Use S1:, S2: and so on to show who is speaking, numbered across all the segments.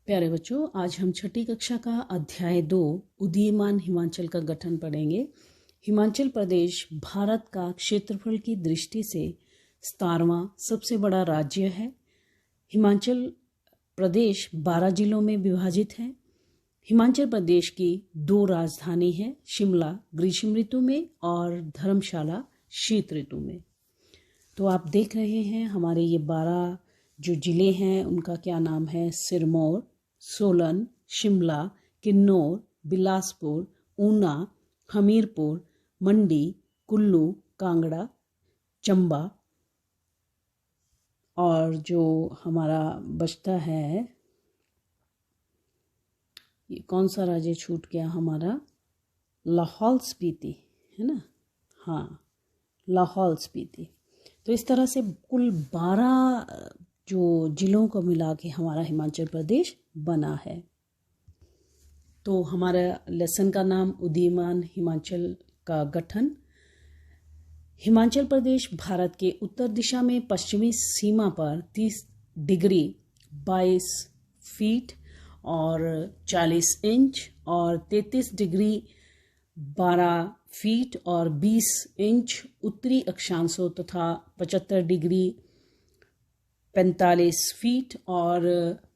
S1: प्यारे बच्चों, आज हम छठी कक्षा का अध्याय 2 उदीयमान हिमाचल का गठन पढ़ेंगे। हिमाचल प्रदेश भारत का क्षेत्रफल की दृष्टि से 17वां सबसे बड़ा राज्य है। हिमाचल प्रदेश 12 जिलों में विभाजित है। हिमाचल प्रदेश की 2 राजधानी है, शिमला ग्रीष्म ऋतु में और धर्मशाला शीत ऋतु में। तो आप देख रहे हैं हमारे ये 12 जो जिले हैं उनका क्या नाम है। सिरमौर, सोलन, शिमला, किन्नौर, बिलासपुर, ऊना, हमीरपुर, मंडी, कुल्लू, कांगड़ा, चंबा और जो हमारा बचता है, ये कौन सा राज्य छूट गया हमारा, लाहौल स्पीति है ना। हाँ, लाहौल स्पीति। तो इस तरह से कुल 12 जो जिलों को मिला के हमारा हिमाचल प्रदेश बना है। तो हमारा लेसन का नाम उदीयमान हिमाचल का गठन। हिमाचल प्रदेश भारत के उत्तर दिशा में पश्चिमी सीमा पर 30 डिग्री 22 फीट और 40 इंच और 33 डिग्री 12 फीट और 20 इंच उत्तरी अक्षांशों तथा 75 डिग्री 45 फीट और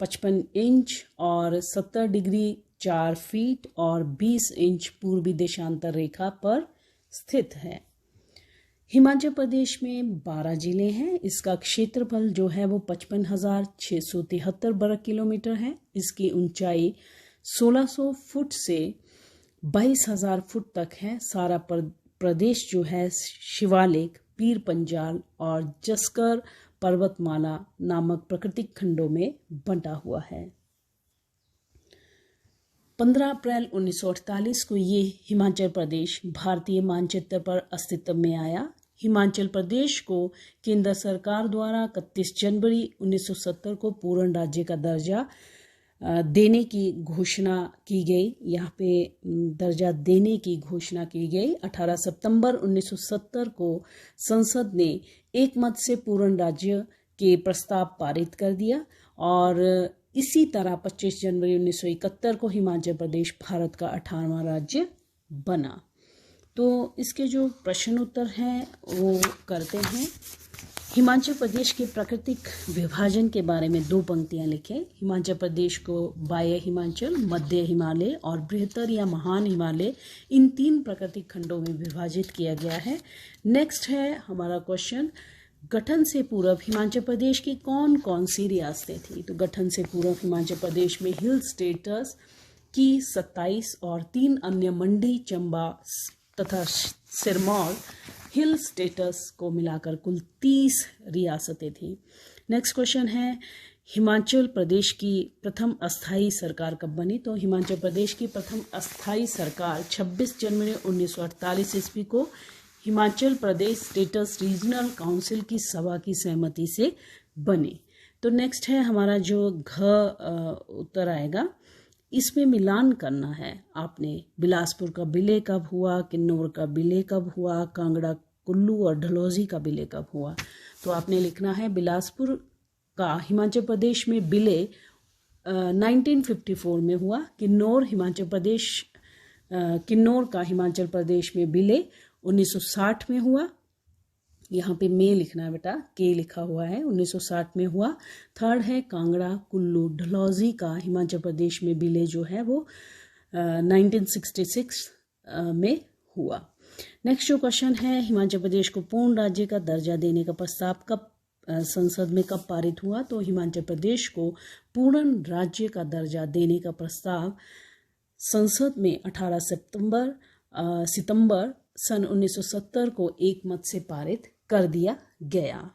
S1: 55 इंच और 70 डिग्री 4 फीट और 20 इंच पूर्वी देशांतर रेखा पर स्थित है। हिमाचल प्रदेश में 12 जिले हैं। इसका क्षेत्रफल जो है वो 55,673 वर्ग किलोमीटर है। इसकी ऊंचाई 1600 फुट से 22,000 फुट तक है। सारा प्रदेश जो है शिवालिक, पीर पंजाल और जस्कर पर्वतमाला नामक प्राकृतिक खंडों में बंटा हुआ है। 15 अप्रैल 1948 को ये हिमाचल प्रदेश भारतीय मानचित्र पर अस्तित्व में आया। हिमाचल प्रदेश को केंद्र सरकार द्वारा 31 जनवरी 1970 को पूर्ण राज्य का दर्जा देने की घोषणा की गई। यहाँ पे दर्जा देने की घोषणा की गई। 18 सितंबर 1970 को संसद ने एक मत से पूर्ण राज्य के प्रस्ताव पारित कर दिया और इसी तरह 25 जनवरी 1971 को हिमाचल प्रदेश भारत का 18वां राज्य बना। तो इसके जो प्रश्न उत्तर हैं वो करते हैं। हिमाचल प्रदेश के प्राकृतिक विभाजन के बारे में 2 पंक्तियां लिखें। हिमाचल प्रदेश को बाह्य हिमाचल, मध्य हिमालय और बृहत्तर या महान हिमालय, इन 3 प्राकृतिक खंडों में विभाजित किया गया है। नेक्स्ट है हमारा क्वेश्चन, गठन से पूर्व हिमाचल प्रदेश की कौन कौन सी रियासतें थी। तो गठन से पूर्व हिमाचल प्रदेश में हिल स्टेट्स की 27 और 3 अन्य मंडी, चंबा तथा सिरमौर हिल स्टेटस को मिलाकर कुल 30 रियासतें थीं। नेक्स्ट क्वेश्चन है, हिमाचल प्रदेश की प्रथम अस्थाई सरकार कब बनी। तो हिमाचल प्रदेश की प्रथम अस्थाई सरकार 26 जनवरी 1948 ईस्वी को Himachal Pradesh status regional council की सभा की सहमति से बनी। तो नेक्स्ट है हमारा जो उत्तर आएगा, इसमें मिलान करना है आपने। बिलासपुर का विलय कब हुआ, किन्नौर का विलय कब हुआ, कांगड़ा, कुल्लू और डलहौजी का विलय कब हुआ। तो आपने लिखना है बिलासपुर का हिमाचल प्रदेश में विलय 1954 में हुआ। किन्नौर का हिमाचल प्रदेश में विलय 1960 में हुआ। यहाँ पे में लिखना है बेटा, के लिखा हुआ है, 1960 में हुआ। थर्ड है कांगड़ा, कुल्लू, डलहौजी का हिमाचल प्रदेश में विलय जो है वो 1966 में हुआ। नेक्स्ट जो क्वेश्चन है, हिमाचल प्रदेश को पूर्ण राज्य का दर्जा देने का प्रस्ताव कब संसद में कब पारित हुआ। तो हिमाचल प्रदेश को पूर्ण राज्य का दर्जा देने का प्रस्ताव संसद में 18 सितंबर सन 1970 को एक मत से पारित कर दिया गया।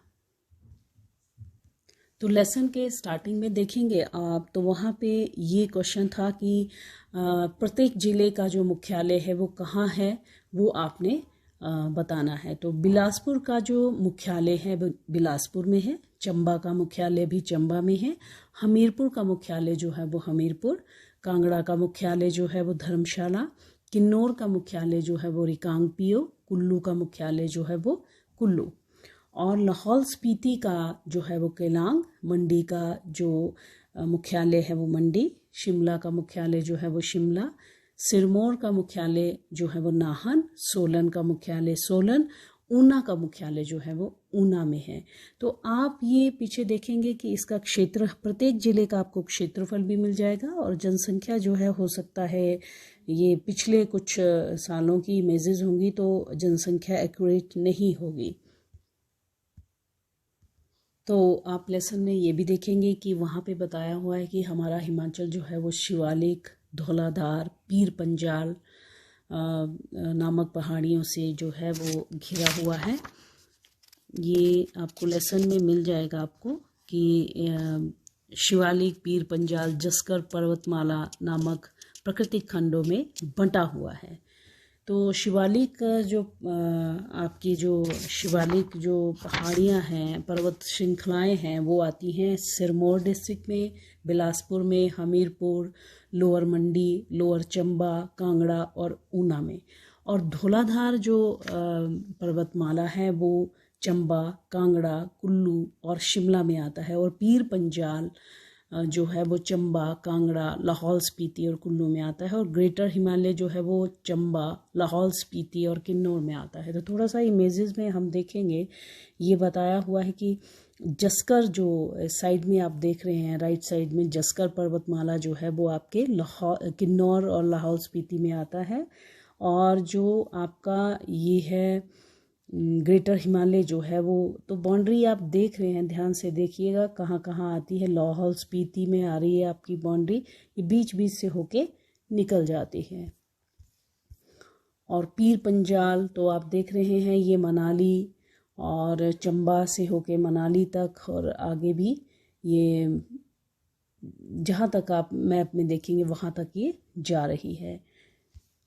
S1: तो लेसन के स्टार्टिंग में देखेंगे आप, तो वहाँ पे ये क्वेश्चन था कि प्रत्येक जिले का जो मुख्यालय है वो कहाँ है, वो आपने बताना है। तो बिलासपुर का जो मुख्यालय है वो बिलासपुर में है। चंबा का मुख्यालय भी चंबा में है। हमीरपुर का मुख्यालय जो है वो हमीरपुर। कांगड़ा का मुख्यालय जो है वो धर्मशाला। किन्नौर का मुख्यालय जो है वो रिकांगपिओ। कुल्लू का मुख्यालय जो है वो कुल्लू। और लाहौल स्पीति का जो है वो केलांग। मंडी का जो मुख्यालय है वो मंडी, शिमला का मुख्यालय जो है वो शिमला, सिरमौर का मुख्यालय जो है वो नाहन, सोलन का मुख्यालय सोलन, ऊना का मुख्यालय जो है वो ऊना में है। तो आप ये पीछे देखेंगे कि इसका क्षेत्र, प्रत्येक जिले का आपको क्षेत्रफल भी मिल जाएगा और जनसंख्या जो है, हो सकता है ये पिछले कुछ सालों की इमेजेस होंगी तो जनसंख्या एक्यूरेट नहीं होगी। तो आप लेसन में ये भी देखेंगे कि वहाँ पे बताया हुआ है कि हमारा हिमाचल जो है वो शिवालिक, धौलाधार, पीर पंजाल नामक पहाड़ियों से जो है वो घिरा हुआ है। ये आपको लेसन में मिल जाएगा आपको कि शिवालिक, पीर पंजाल, जस्कर पर्वतमाला नामक प्राकृतिक खंडों में बंटा हुआ है। तो शिवालिक जो आपकी जो शिवालिक जो पहाड़ियाँ हैं, पर्वत श्रृंखलाएं हैं, वो आती हैं सिरमौर डिस्ट्रिक्ट में, बिलासपुर में, हमीरपुर, लोअर मंडी, लोअर चंबा, कांगड़ा और ऊना में। और धौलाधार जो पर्वतमाला है वो चंबा, कांगड़ा, कुल्लू और शिमला में आता है। और पीर पंजाल जो है वो चंबा, कांगड़ा, लाहौल स्पीति और कुल्लू में आता है। और ग्रेटर हिमालय जो है वो चंबा, लाहौल स्पीति और किन्नौर में आता है। तो थोड़ा सा इमेजेस में हम देखेंगे, ये बताया हुआ है कि जस्कर जो साइड में आप देख रहे हैं, राइट साइड में जस्कर पर्वतमाला जो है वो आपके किन्नौर और लाहौल स्पीति में आता है। और जो आपका ये है ग्रेटर हिमालय जो है वो, तो बाउंड्री आप देख रहे हैं, ध्यान से देखिएगा कहाँ कहाँ आती है। लाहौल स्पीति में आ रही है आपकी बाउंड्री, ये बीच बीच से होके निकल जाती है। और पीर पंजाल तो आप देख रहे हैं, ये मनाली और चंबा से होके मनाली तक और आगे भी, ये जहाँ तक आप मैप में देखेंगे वहाँ तक ये जा रही है।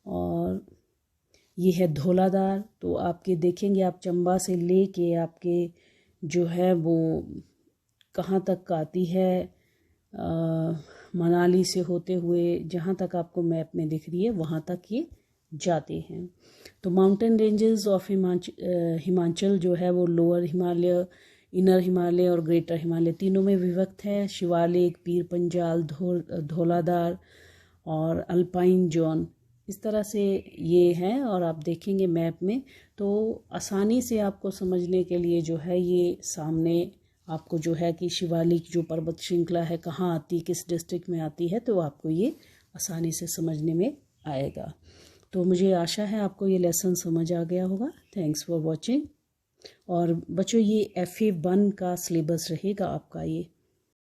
S1: और ये है धौलाधार, तो आपके देखेंगे आप चंबा से लेके आपके जो है वो कहाँ तक आती है, मनाली से होते हुए जहाँ तक आपको मैप में दिख रही है वहाँ तक ये जाते हैं। तो माउंटेन रेंजेस ऑफ हिमाचल जो है वो लोअर हिमालय, इनर हिमालय और ग्रेटर हिमालय तीनों में विभक्त है। शिवालिक, पीर पंजाल, धौलाधार और अल्पाइन जोन, इस तरह से ये हैं। और आप देखेंगे मैप में तो आसानी से आपको समझने के लिए जो है ये सामने आपको जो है कि शिवालिक जो पर्वत श्रृंखला है कहाँ आती, किस डिस्ट्रिक्ट में आती है, तो आपको ये आसानी से समझने में आएगा। तो मुझे आशा है आपको ये लेसन समझ आ गया होगा। Thanks for watching. और बच्चों ये FA1 का सिलेबस रहेगा आपका ये।